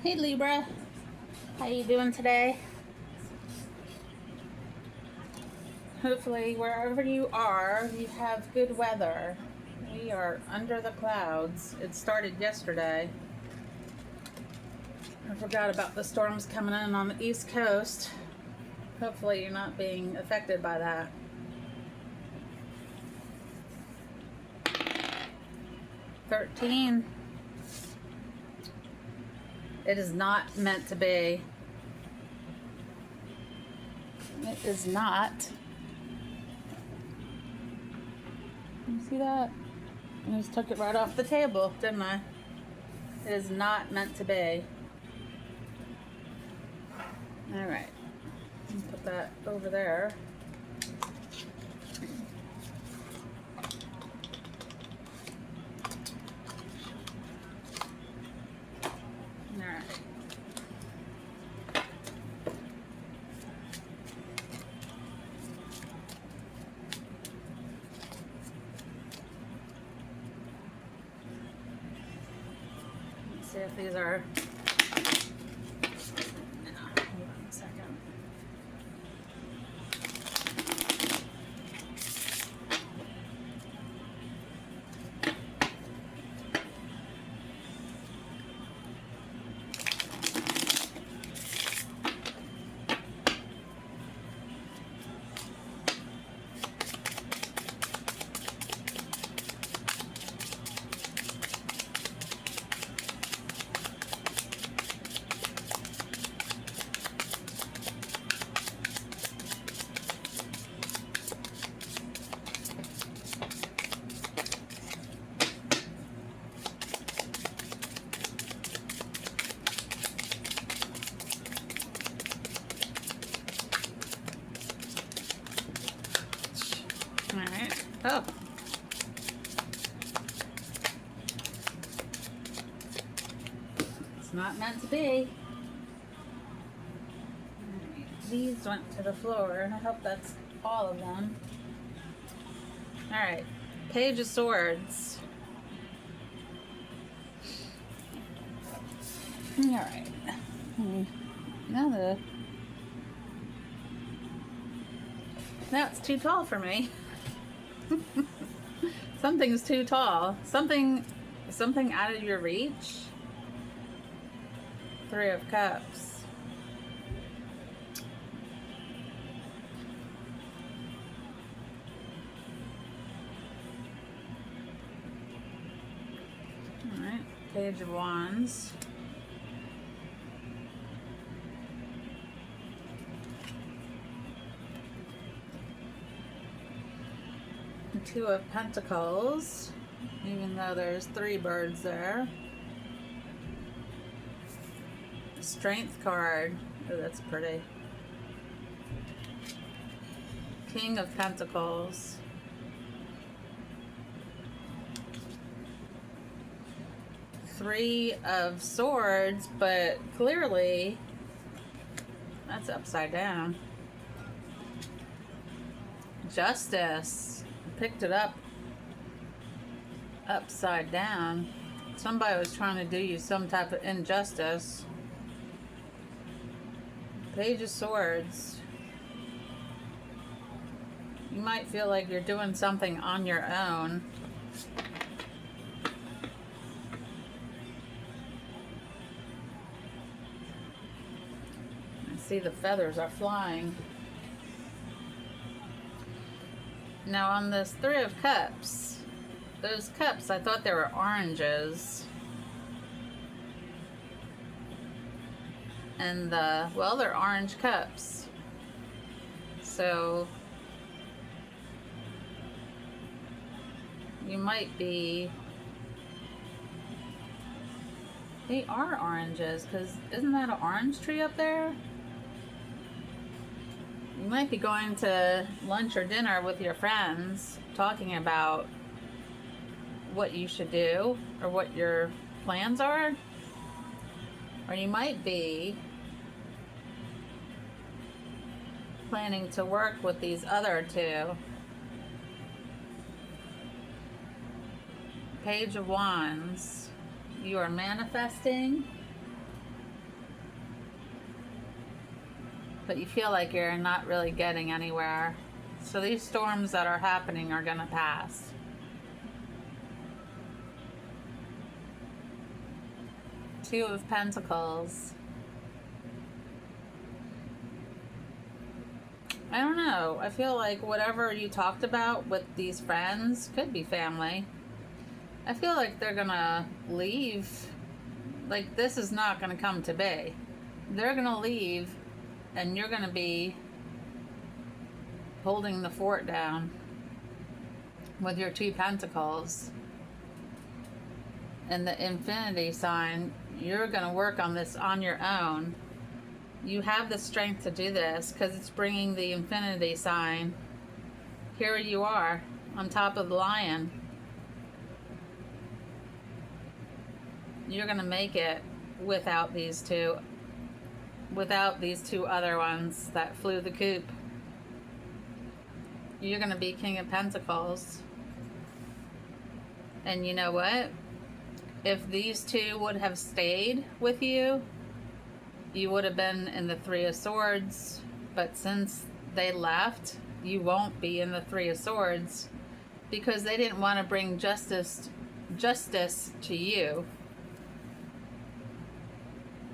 Hey Libra, how you doing today? Hopefully wherever you are, you have good weather. We are under the clouds. It started yesterday. I forgot about the storms coming in on the East Coast. Hopefully you're not being affected by that. "13. It is not meant to be. It is not. You see that? I just took it right off the table, didn't I? It is not meant to be. Alright. Put that over there. Alright. Let's see if these are. No, hold on a second. Alright. Oh. It's not meant to be. Alright. These went to the floor, and I hope that's all of them. Alright. Page of Swords. Alright. Now it's too tall for me. Something's too tall. Something out of your reach. 3 of Cups. Alright. Page of Wands. The 2 of Pentacles, even though there's 3 birds there. Strength card. Oh, that's pretty. King of Pentacles. Three of Swords, but clearly that's upside down. Justice. Picked it up upside down. Somebody was trying to do you some type of injustice. Page of Swords. You might feel like you're doing something on your own. I see the feathers are flying. Now on this 3 of Cups, those cups, I thought they were oranges. And well, they're orange cups. So you might be, they are oranges, because isn't that an orange tree up there? You might be going to lunch or dinner with your friends, talking about what you should do or what your plans are. Or you might be planning to work with these other 2. Page of Wands. You are manifesting. but you feel like you're not really getting anywhere. So these storms that are happening are going to pass. Two of Pentacles. I don't know. I feel like whatever you talked about with these friends, could be family, I feel like they're gonna leave. Like, this is not gonna come to be. They're gonna leave, and you're gonna be holding the fort down with your two pentacles. And the infinity sign, you're gonna work on this on your own. You have the strength to do this because it's bringing the infinity sign. Here you are on top of the lion. You're going to make it without these two other ones that flew the coop. You're going to be King of Pentacles. And you know what? If these two would have stayed with you, you would have been in the Three of Swords, but since they left, you won't be in the Three of Swords because they didn't want to bring justice to you.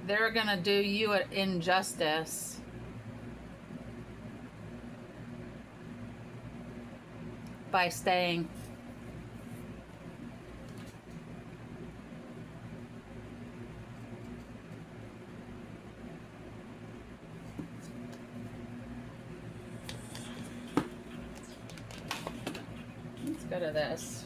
They're going to do you an injustice. By staying. Go to this.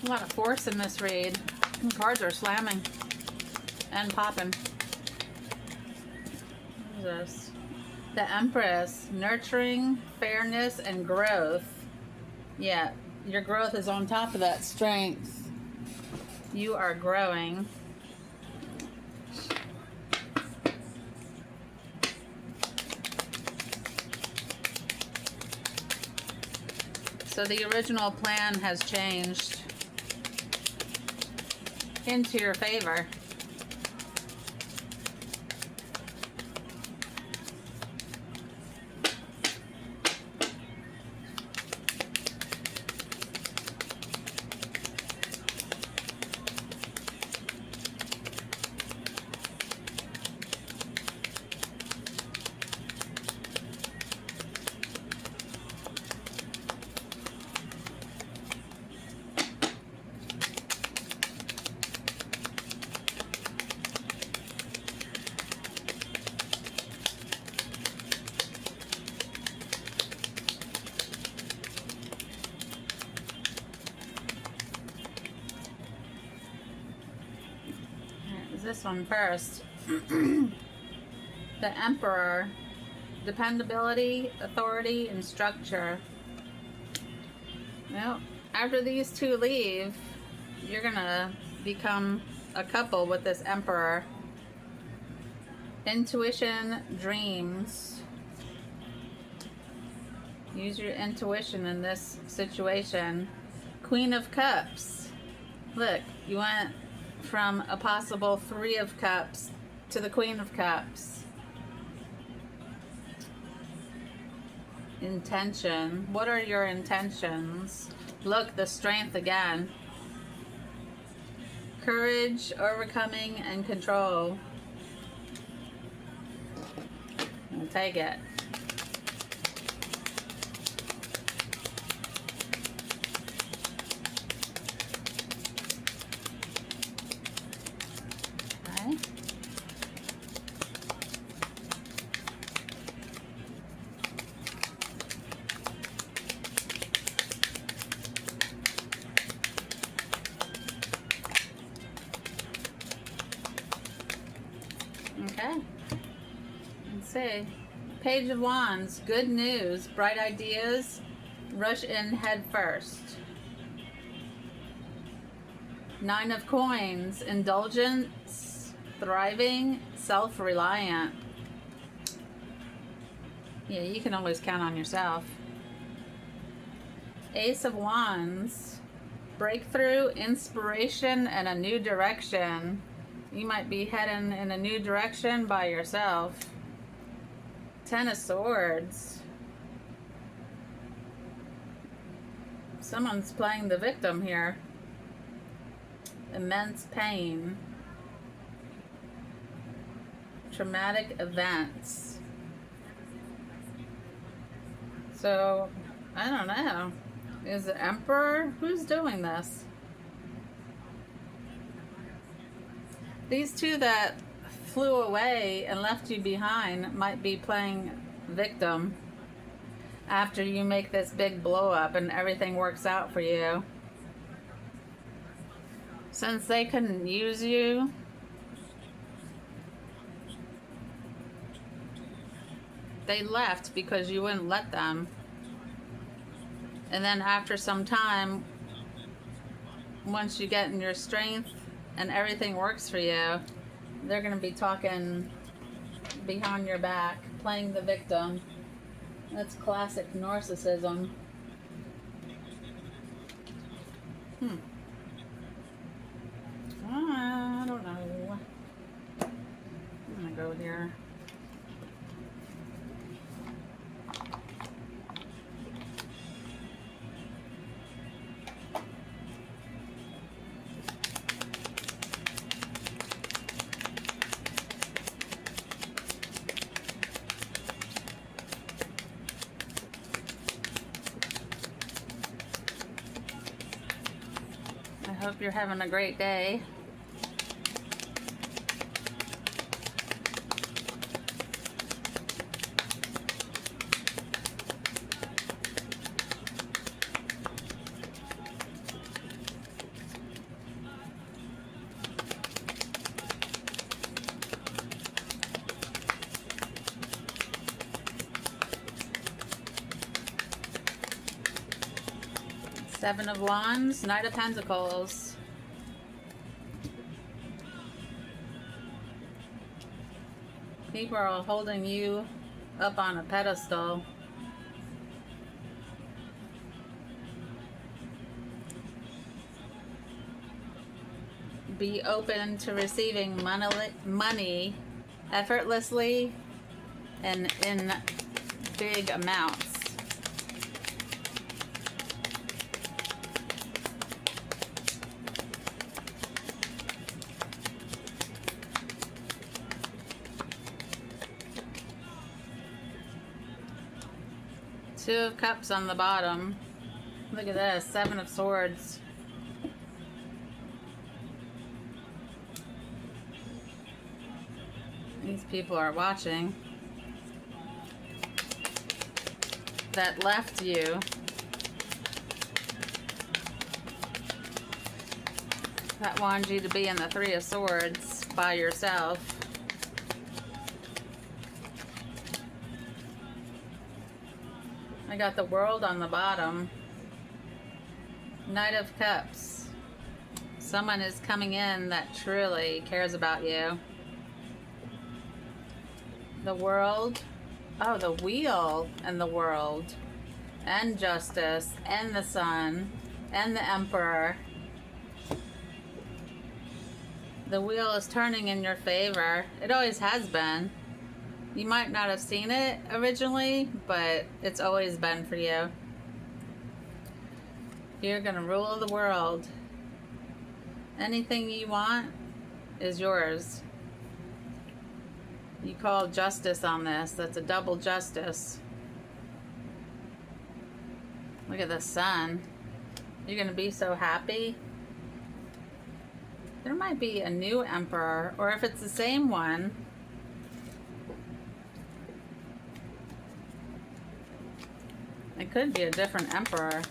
A lot of force in this read. The cards are slamming and popping. What is this? The Empress. Nurturing, fairness, and growth. Yeah, your growth is on top of that strength. You are growing. So the original plan has changed into your favor. This one first. The Emperor. Dependability, authority, and structure. Well, after these two leave, you're gonna become a couple with this Emperor. Intuition, dreams. Use your intuition in this situation. Queen of Cups. Look, you went from a possible Three of Cups to the Queen of Cups. Intention. What are your intentions? Look, the strength again. Courage, overcoming, and control. I'll take it. Okay. Page of Wands, good news, bright ideas, rush in head first. Nine of Coins, indulgence, thriving, self-reliant. Yeah, you can always count on yourself. Ace of Wands, breakthrough, inspiration, and a new direction. You might be heading in a new direction by yourself. Ten of Swords. Someone's playing the victim here. Immense pain. Traumatic events. So, I don't know. Is the Emperor? Who's doing this? These two that flew away and left you behind might be playing victim after you make this big blow up and everything works out for you. Since they couldn't use you, they left because you wouldn't let them. And then after some time, once you get in your strength and everything works for you, they're going to be talking behind your back, playing the victim. That's classic narcissism. I don't know. I'm going to go here. I hope you're having a great day. Seven of Wands, Knight of Pentacles. People are holding you up on a pedestal. Be open to receiving money effortlessly and in big amounts. Two of Cups on the bottom. Look at this, Seven of Swords. These people are watching. That left you. That wanted you to be in the Three of Swords by yourself. I got the World on the bottom. Knight of Cups. Someone is coming in that truly cares about you. The World. Oh, the Wheel and the World. And Justice. And the Sun. And the Emperor. The wheel is turning in your favor. It always has been. You might not have seen it originally, but it's always been for you. You're gonna rule the world. Anything you want is yours. You call justice on this. That's a double justice. Look at the Sun. You're gonna be so happy. There might be a new emperor, or if it's the same one, it could be a different emperor.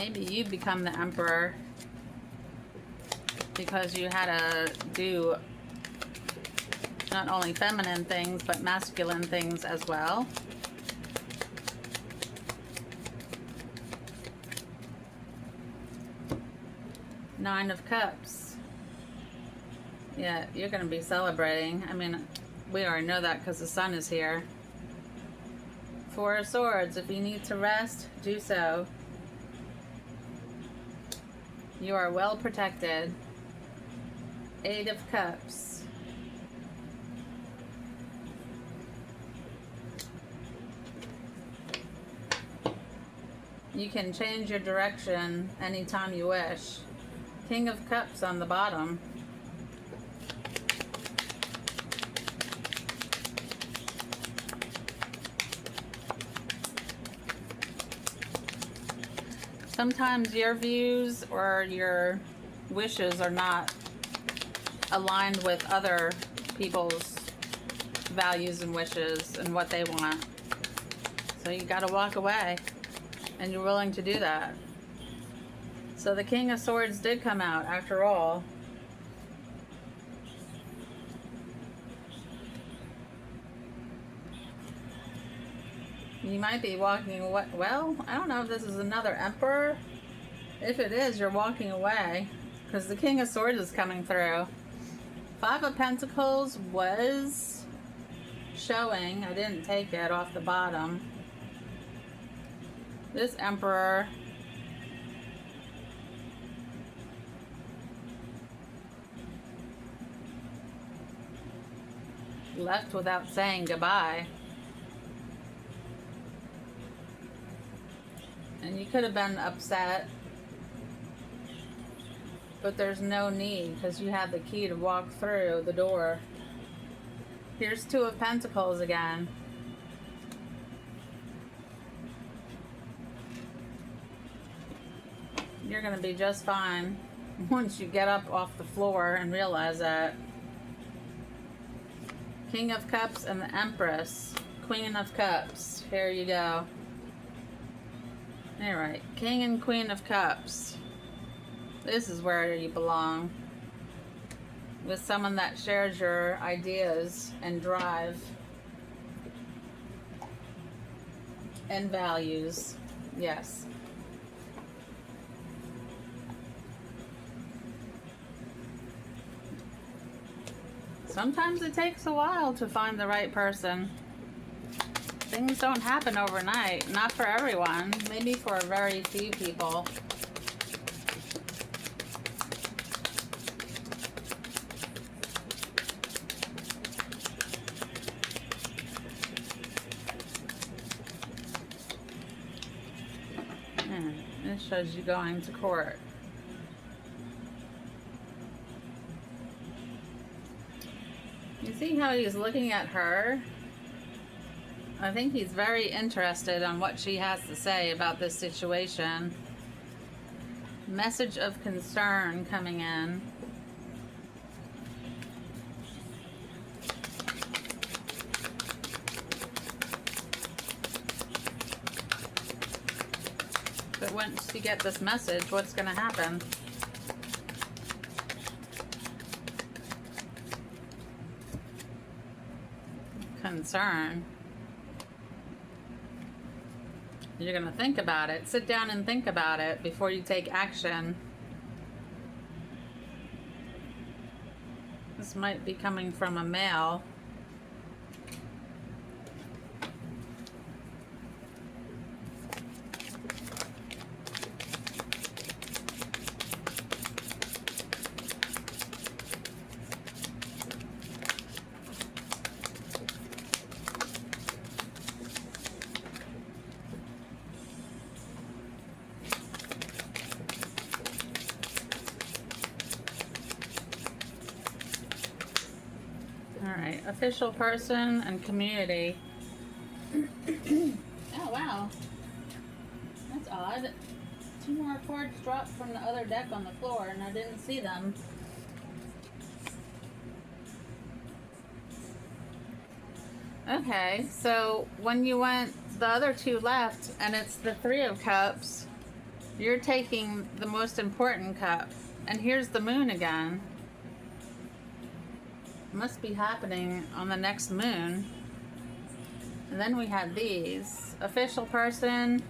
maybe you become the emperor because you had to do not only feminine things, but masculine things as well. Nine of Cups. Yeah, you're going to be celebrating. I mean, we already know that because the sun is here. Four of Swords. If you need to rest, do so. You are well protected. Eight of Cups. You can change your direction anytime you wish. King of Cups on the bottom. Sometimes your views or your wishes are not aligned with other people's values and wishes and what they want. So you got to walk away. And you're willing to do that. So the King of Swords did come out after all. You might be walking away. Well, I don't know if this is another Emperor. If it is, you're walking away because the King of Swords is coming through. Five of Pentacles was showing. I didn't take it off the bottom. This Emperor left without saying goodbye. And you could have been upset, but there's no need because you have the key to walk through the door. Here's Two of Pentacles again. You're going to be just fine once you get up off the floor and realize that. King of Cups and the Empress. Queen of Cups. Here you go. Alright, King and Queen of Cups. This is where you belong. With someone that shares your ideas and drive and values. Yes. Sometimes it takes a while to find the right person. Things don't happen overnight. Not for everyone. Maybe for very few people. It shows you going to court. You see how he's looking at her? I think he's very interested on what she has to say about this situation. Message of concern coming in. But once you get this message, what's going to happen? Concern. You're going to think about it. Sit down and think about it before you take action. This might be coming from a male. Alright, official person and community. Oh, wow. That's odd. Two more cards dropped from the other deck on the floor and I didn't see them. Okay, so when you went, the other two left, and it's the Three of Cups. You're taking the most important cup. And here's the moon again. Must be happening on the next moon. And then we had these. Official person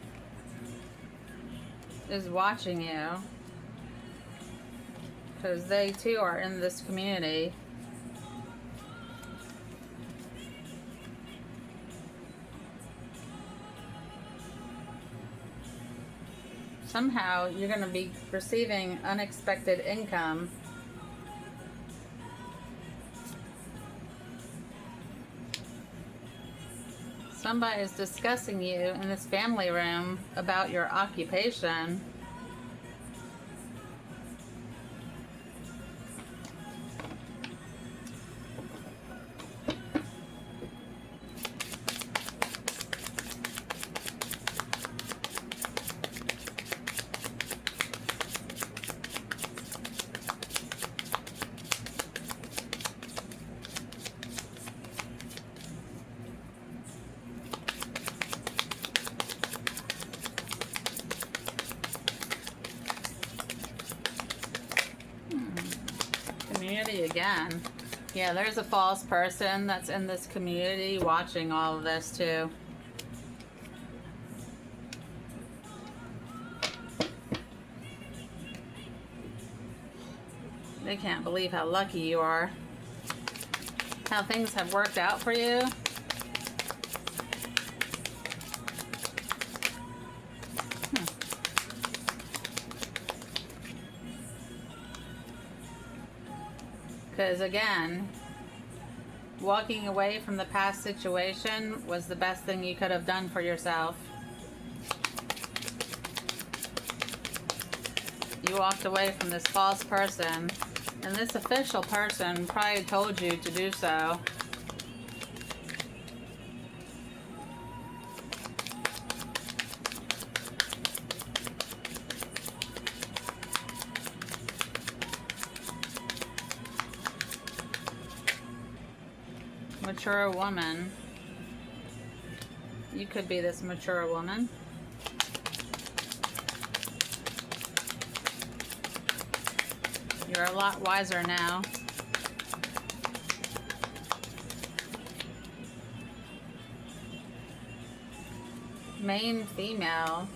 is watching you. Because they too are in this community. Somehow you're going to be receiving unexpected income. Somebody is discussing you in this family room about your occupation. Community again. Yeah, there's a false person that's in this community watching all of this too. They can't believe how lucky you are. How things have worked out for you. Because again, walking away from the past situation was the best thing you could have done for yourself. You walked away from this false person, and this official person probably told you to do so. Mature woman. You could be this mature woman. You're a lot wiser now. Main female.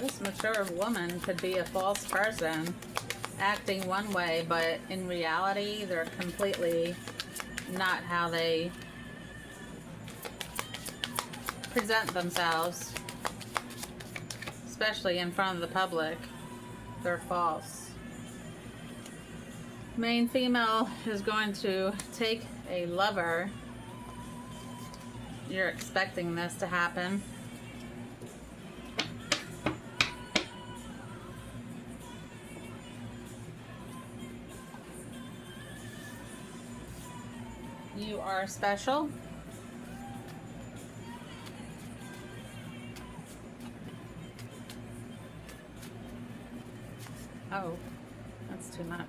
This mature woman could be a false person acting one way, but in reality they're completely not how they present themselves, especially in front of the public. They're false. Main female is going to take a lover. You're expecting this to happen. You are special. Oh, that's too much.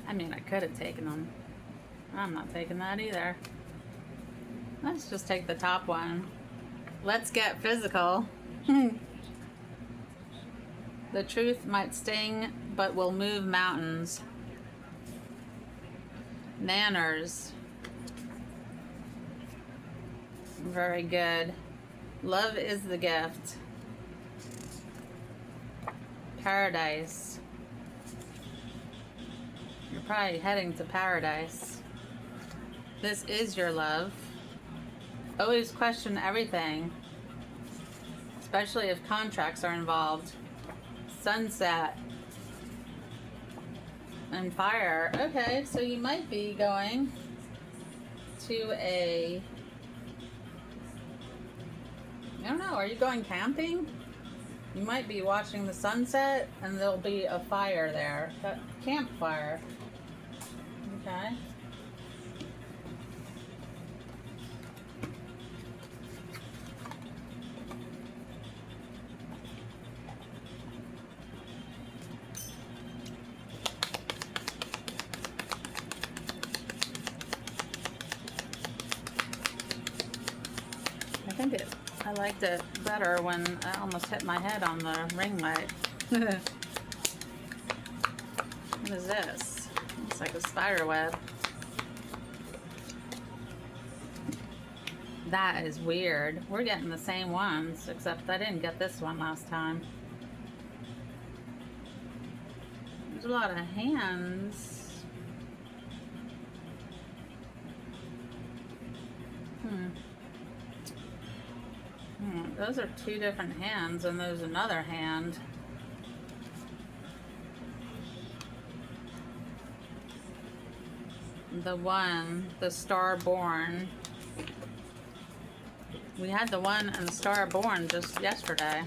I mean, I could have taken them. I'm not taking that either. Let's just take the top one. Let's get physical. The truth might sting, but will move mountains. Manners. Very good. Love is the gift. Paradise. You're probably heading to paradise. This is your love. Always question everything, especially if contracts are involved. Sunset and fire. Okay, so you might be going to a, I don't know, are you going camping? You might be watching the sunset and there'll be a fire there. A campfire. Okay. I liked it better when I almost hit my head on the ring light. What is this? It's like a spider web. That is weird. We're getting the same ones, except I didn't get this one last time. There's a lot of hands. Those are two different hands, and there's another hand. The Star Born. We had the one and the Star Born just yesterday.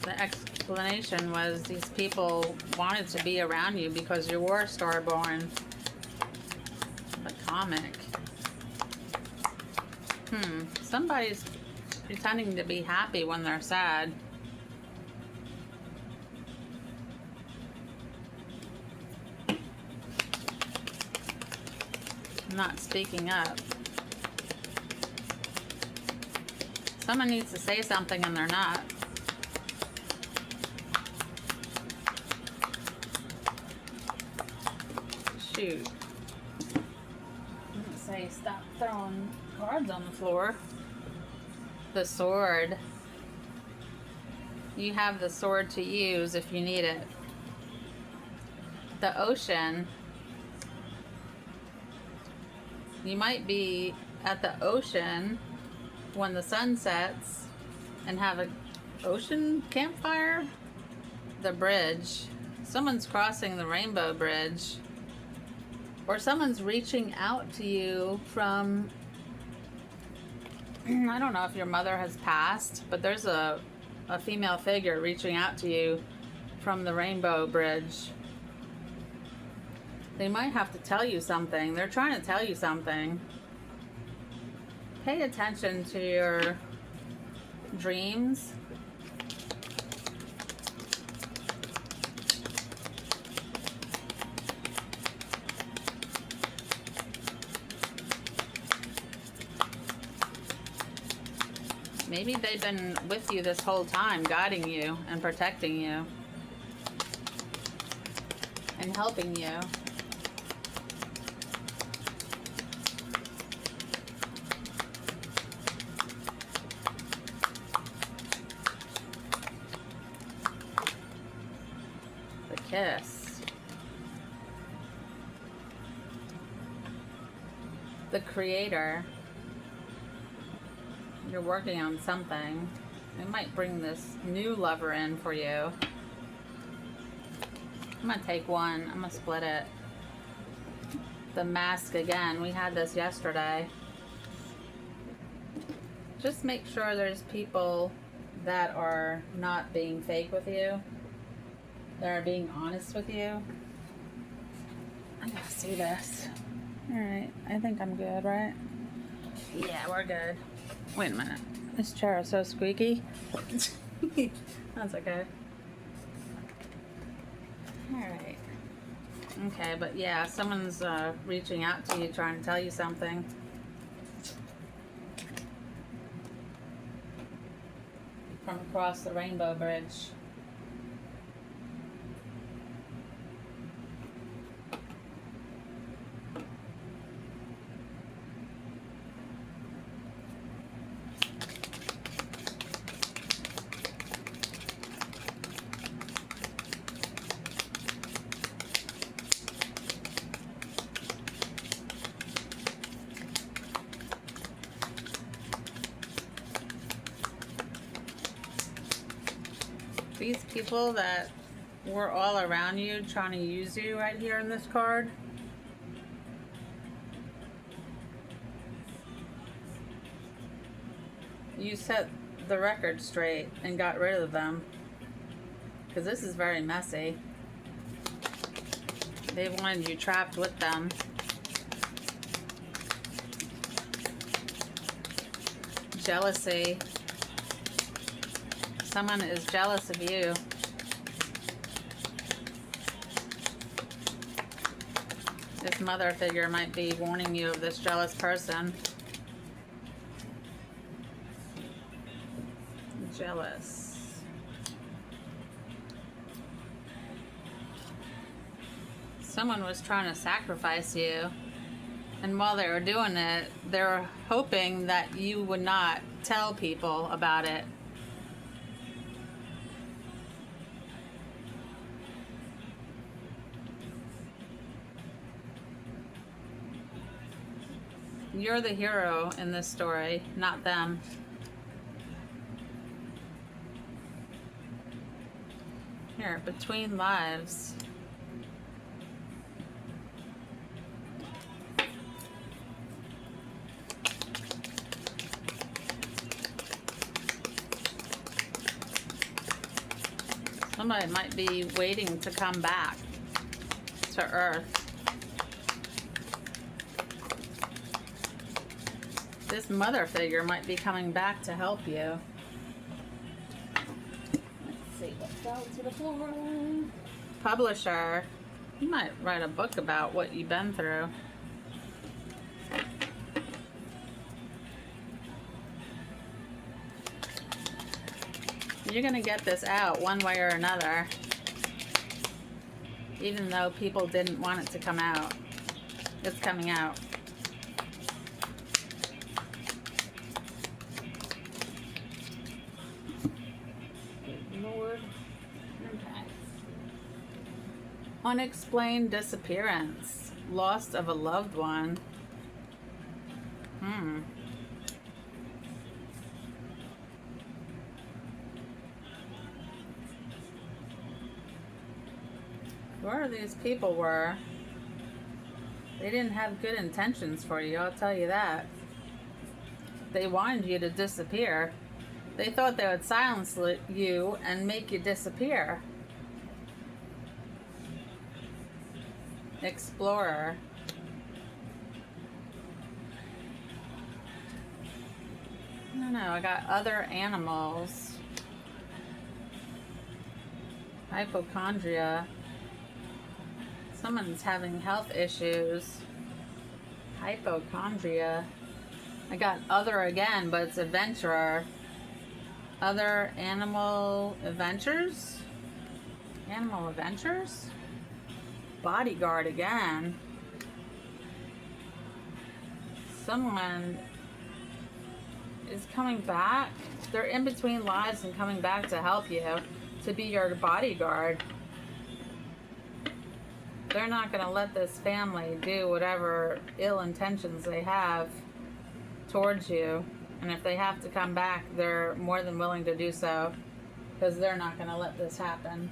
The explanation was these people wanted to be around you because you were Star Born. The comic. Somebody's pretending to be happy when they're sad. Not speaking up. Someone needs to say something and they're not. Shoot. I'm gonna say stop throwing cards on the floor. The sword. You have the sword to use if you need it. The ocean. You might be at the ocean when the sun sets and have an ocean campfire. The bridge. Someone's crossing the rainbow bridge. Or someone's reaching out to you from, I don't know if your mother has passed, but there's a female figure reaching out to you from the rainbow bridge. They might have to tell you something. They're trying to tell you something. Pay attention to your dreams. Maybe they've been with you this whole time, guiding you and protecting you and helping you. The kiss. The creator. You're working on something. It might bring this new lover in for you. I'm gonna take one. I'm gonna split it. The mask again. We had this yesterday. Just make sure there's people that are not being fake with you. That are being honest with you. I gotta see this. Alright, I think I'm good, right? Yeah, we're good. Wait a minute. This chair is so squeaky. That's okay. Alright. Okay, but yeah, someone's reaching out to you, trying to tell you something. From across the rainbow bridge. These people that were all around you trying to use you right here in this card. You set the record straight and got rid of them. Because this is very messy. They wanted you trapped with them. Jealousy. Someone is jealous of you. This mother figure might be warning you of this jealous person. jealous. Someone was trying to sacrifice you, and while they were doing it, they were hoping that you would not tell people about it. You're the hero in this story, not them. Here, between lives. Somebody might be waiting to come back to Earth. This mother figure might be coming back to help you. Let's see what fell to the floor. Publisher. You might write a book about what you've been through. You're going to get this out one way or another. Even though people didn't want it to come out. It's coming out. Lord. Okay. Unexplained disappearance. Loss of a loved one. Where these people were, they didn't have good intentions for you, I'll tell you that. They wanted you to disappear. They thought they would silence you and make you disappear. Explorer. I don't know, I got other animals. Hypochondria. Someone's having health issues. Hypochondria. I got other again, but it's adventurer. Other animal adventures? Animal adventures? Bodyguard again. Someone is coming back. They're in between lives and coming back to help you, to be your bodyguard. They're not going to let this family do whatever ill intentions they have towards you. And if they have to come back, they're more than willing to do so, because they're not going to let this happen.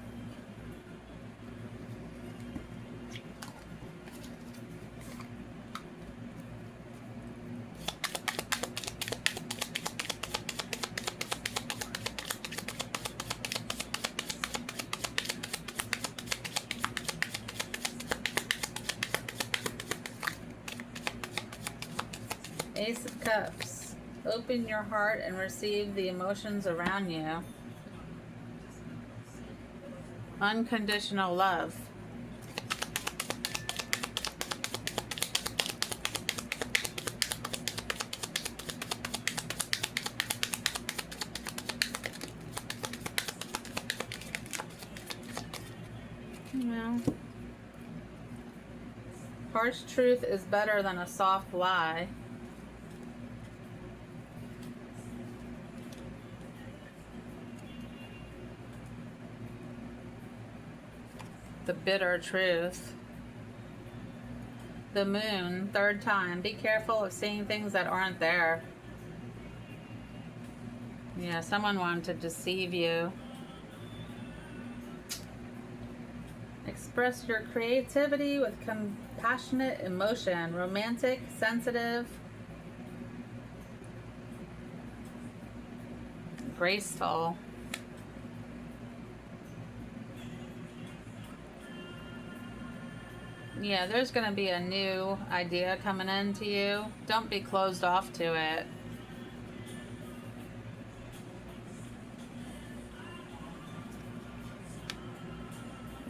Ace of Cups. Open your heart and receive the emotions around you. Unconditional love. Well, harsh truth is better than a soft lie. The bitter truth. The moon, third time. Be careful of seeing things that aren't there. Yeah, someone wanted to deceive you. Express your creativity with compassionate emotion. Romantic, sensitive, graceful. Yeah, there's going to be a new idea coming into you. Don't be closed off to it.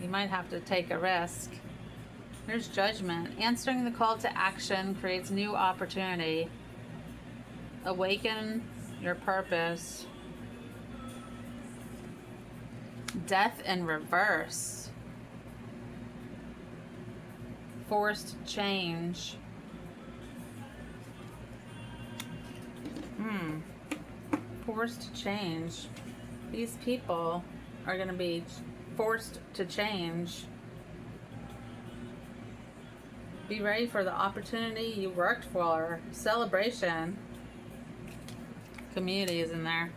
You might have to take a risk. There's judgment. Answering the call to action creates new opportunity. Awaken your purpose. Death in reverse. Forced change. Forced change. These people are going to be forced to change. Be ready for the opportunity you worked for. Celebration. Community is in there.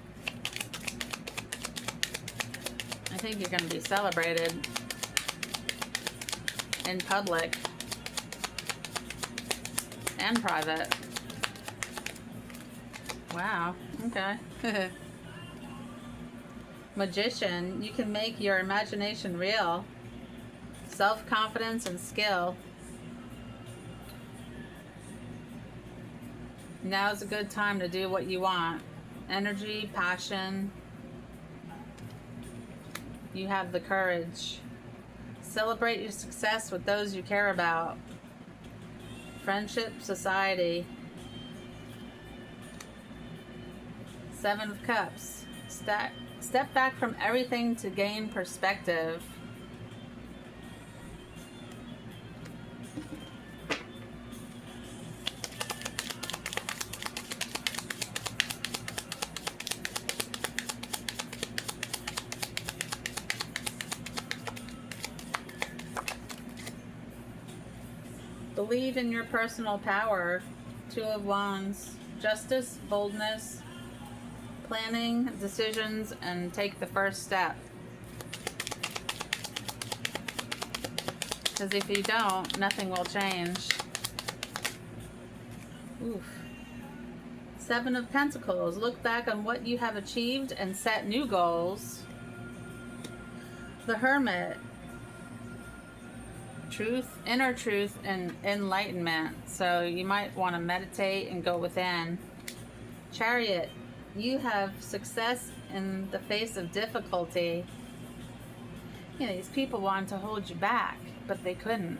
I think you're going to be celebrated in public and private. Wow, okay. Magician, you can make your imagination real. Self-confidence and skill. Now is a good time to do what you want. Energy, passion. You have the courage. Celebrate your success with those you care about. Friendship, society. 7 of Cups. Step back from everything to gain perspective. Believe in your personal power. 2 of Wands. Justice, boldness, planning, decisions, and take the first step. Because if you don't, nothing will change. Oof. 7 of Pentacles. Look back on what you have achieved and set new goals. The Hermit. Truth, inner truth, and enlightenment. So you might want to meditate and go within. Chariot. You have success in the face of difficulty. You know, these people wanted to hold you back, but they couldn't.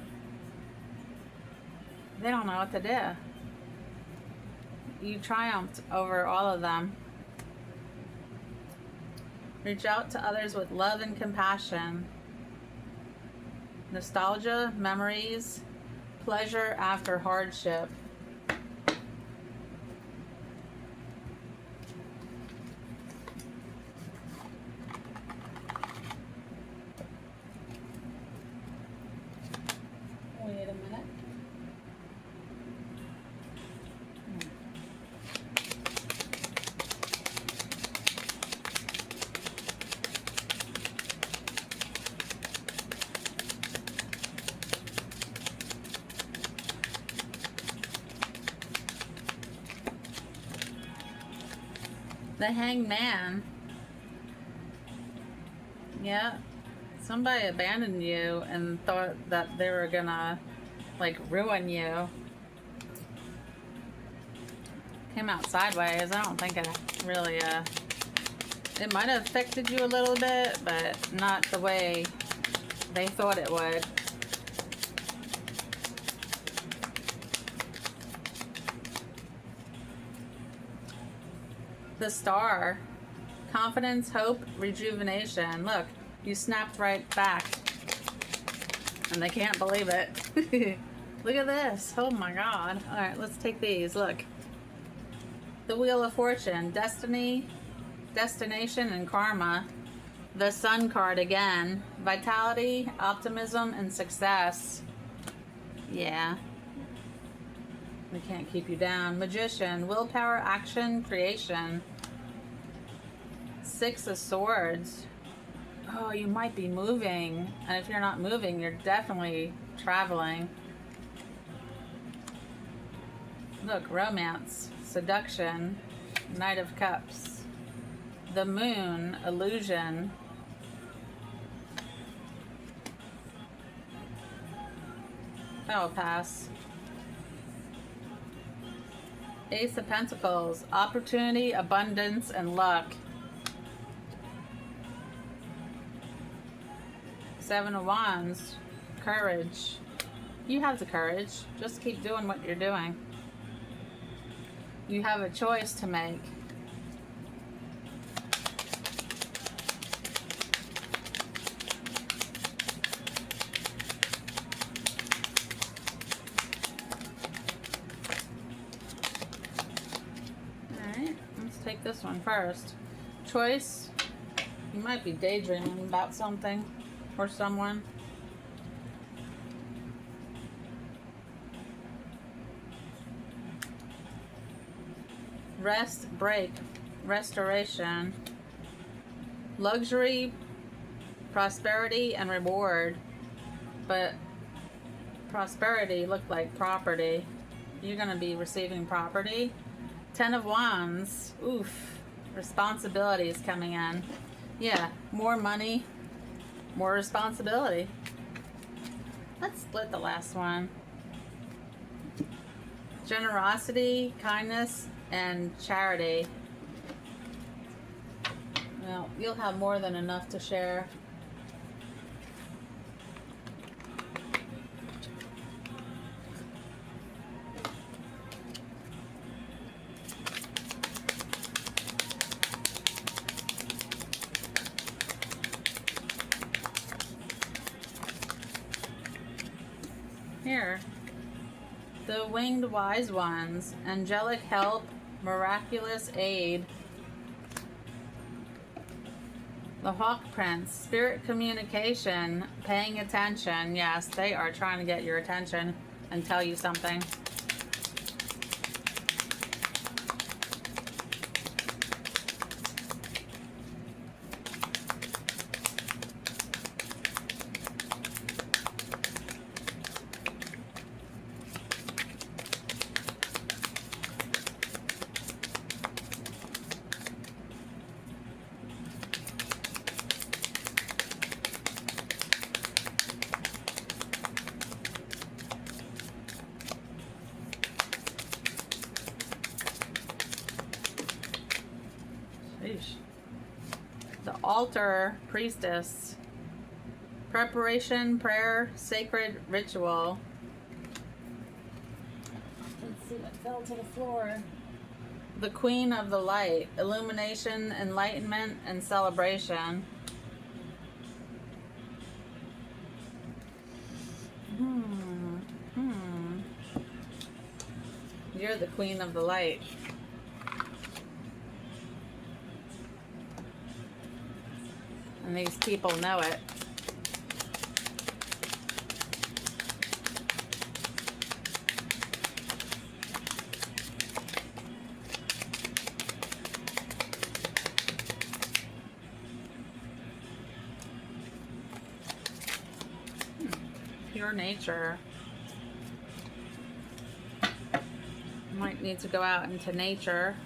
They don't know what to do. You triumphed over all of them. Reach out to others with love and compassion. Nostalgia, memories, pleasure after hardship. Wait a minute. The Hanged Man. Yeah. Somebody abandoned you and thought that they were gonna, like, ruin you. Came out sideways. I don't think it really, it might have affected you a little bit, but not the way they thought it would. The Star. Confidence, hope, rejuvenation. Look, you snapped right back. And they can't believe it. Look at this. Oh my God. Alright, let's take these. Look. The Wheel of Fortune. Destiny, destination, and karma. The Sun card again. Vitality, optimism, and success. Yeah. They can't keep you down. Magician. Willpower, action, creation. 6 of Swords. Oh, you might be moving. And if you're not moving, you're definitely traveling. Look, romance, seduction, Knight of Cups. The Moon, illusion. That'll pass. Ace of Pentacles, opportunity, abundance, and luck. 7 of Wands, courage. You have the courage. Just keep doing what you're doing. You have a choice to make. first. Choice. You might be daydreaming about something or someone. Rest, break, restoration. Luxury, prosperity, and reward. But prosperity looked like property. You're going to be receiving property. 10 of Wands. Oof. Responsibilities coming in. Yeah, more money, more responsibility. Let's split the last one. Generosity, kindness, and charity. Well, you'll have more than enough to share. Here, the winged wise ones, angelic help, miraculous aid. The hawk prince, spirit communication, paying attention. Yes, they are trying to get your attention and tell you something. The altar priestess, preparation, prayer, sacred ritual. Let's see what fell to the floor. The queen of the light, illumination, enlightenment, and celebration. You're the queen of the light. And these people know it. Pure nature. Might need to go out into nature.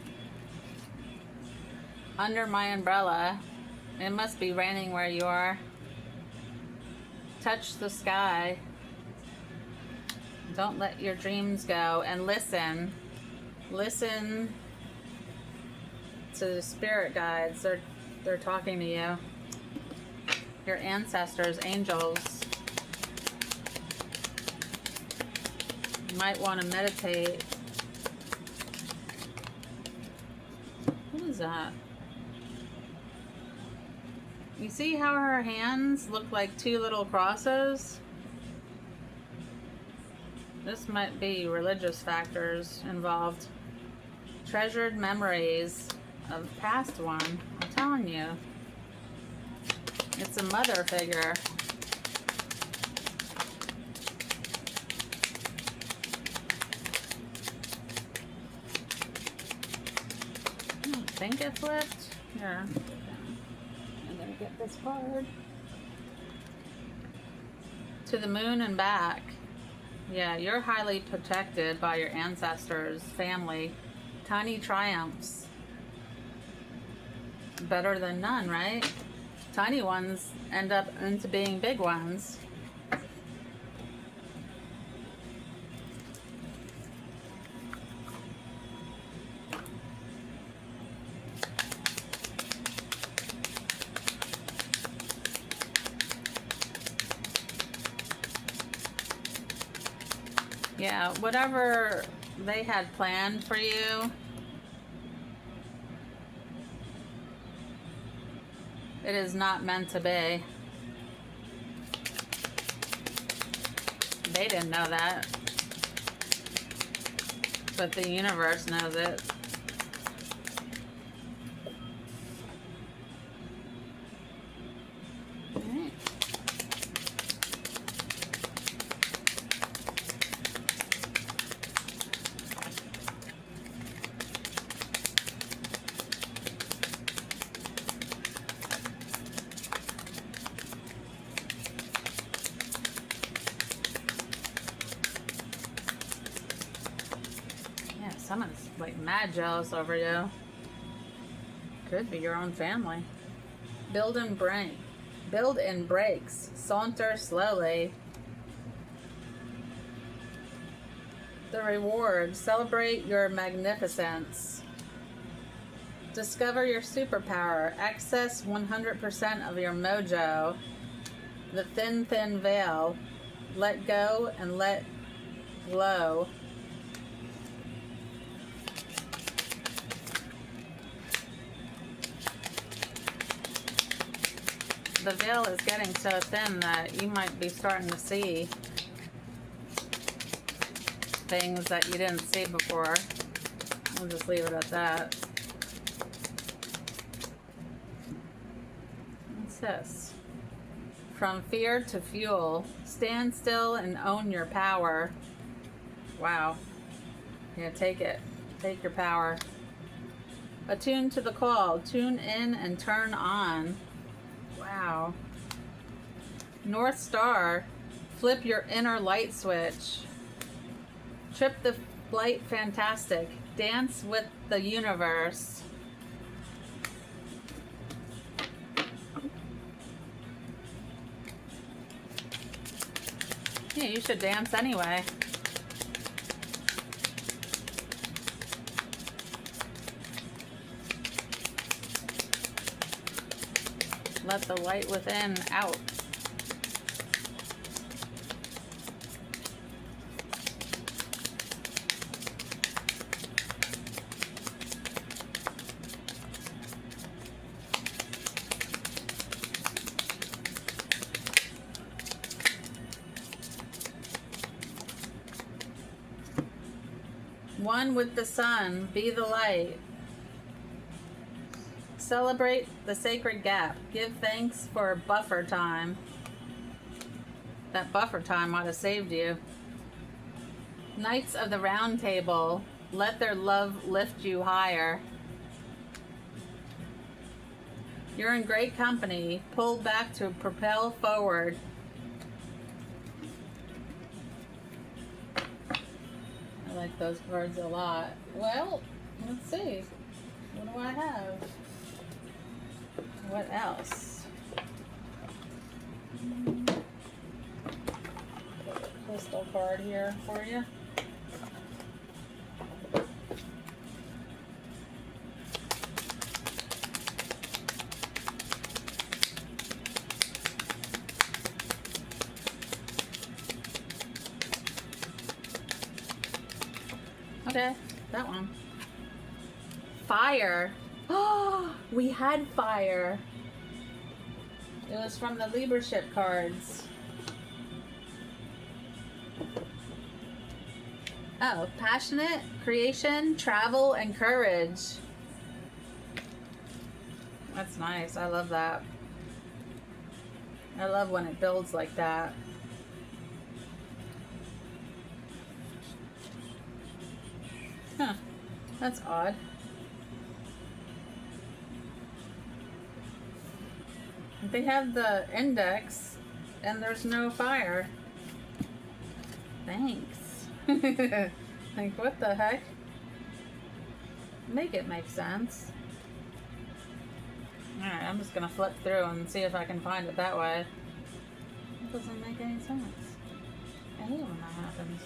Under my umbrella. It must be raining where you are. Touch the sky. Don't let your dreams go. And listen. Listen to the spirit guides. They're talking to you. Your ancestors, angels. You might want to meditate. What is that? You see how her hands look like two little crosses? This might be religious factors involved. Treasured memories of past one. I'm telling you. It's a mother figure. I think it flipped. Here. Get this card. To the moon and back. Yeah, you're highly protected by your ancestors, family. Tiny triumphs. Better than none, right? Tiny ones end up into being big ones. Yeah, whatever they had planned for you, it is not meant to be. They didn't know that, but the universe knows it. someone's like mad jealous over you. Could be your own family. Build in breaks. Saunter slowly. The reward. Celebrate your magnificence. Discover your superpower. Access 100% of your mojo. The thin veil. Let go and let glow. The veil is getting so thin that you might be starting to see things that you didn't see before. We'll just leave it at that. What's this? From fear to fuel. Stand still and own your power. Wow. Yeah, take it. Take your power. Attune to the call. Tune in and turn on. Wow. North Star. Flip your inner light switch. Trip the light fantastic. Dance with the universe. Yeah, you should dance anyway. Let the light within out. One with the sun, be the light. Celebrate the sacred gap. Give thanks for buffer time. That buffer time might have saved you. Knights of the Round Table, let their love lift you higher. You're in great company. Pull back to propel forward. I like those cards a lot. Well, let's see. What do I have? What else? Put a crystal card here for you. Okay, that one. Fire. Oh, we had fire. It was from the Libra ship cards. Oh, passionate, creation, travel, and courage. That's nice. I love that. I love when it builds like that. Huh. That's odd. They have the index and there's no fire. Thanks. Like, what the heck? Make it make sense. Alright, I'm just gonna flip through and see if I can find it that way. It doesn't make any sense. I hate when that happens.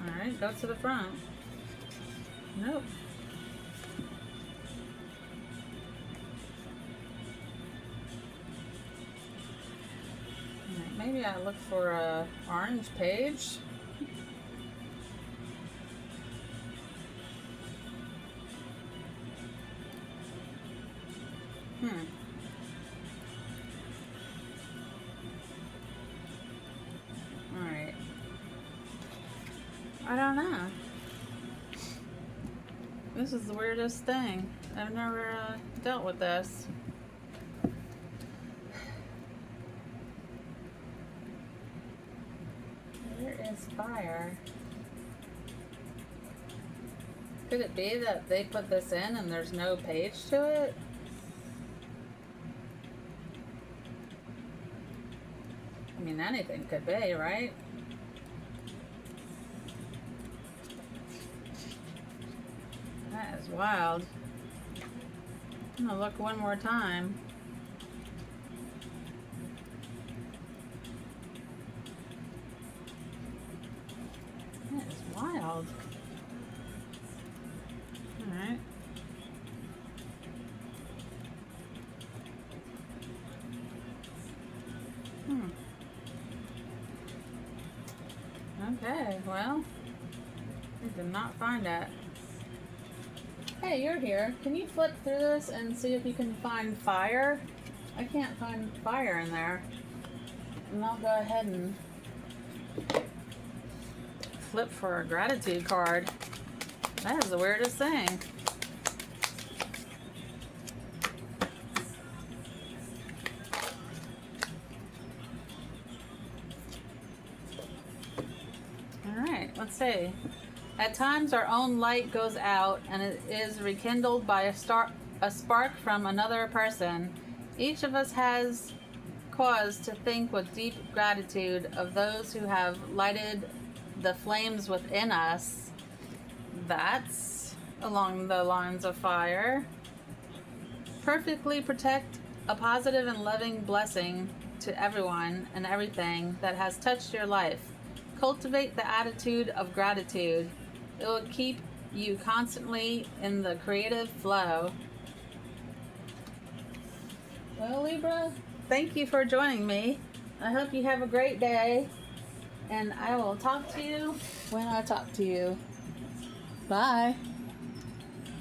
Alright, go to the front. Nope. Alright, maybe I look for a orange page. Alright. I don't know. This is the weirdest thing. I've never dealt with this. Where is fire? Could it be that they put this in and there's no page to it? I mean, anything could be, right? is wild. I'm gonna look one more time. That is wild. Alright. Okay, well, I did not find that. Hey, you're here. Can you flip through this and see if you can find fire? I can't find fire in there. And I'll go ahead and flip for a gratitude card. That is the weirdest thing. Alright, let's see. At times our own light goes out and it is rekindled by a spark from another person. Each of us has cause to think with deep gratitude of those who have lighted the flames within us. That's along the lines of fire. Perfectly protect a positive and loving blessing to everyone and everything that has touched your life. Cultivate the attitude of gratitude. It will keep you constantly in the creative flow. Well, Libra, thank you for joining me. I hope you have a great day, and I will talk to you when I talk to you. Bye.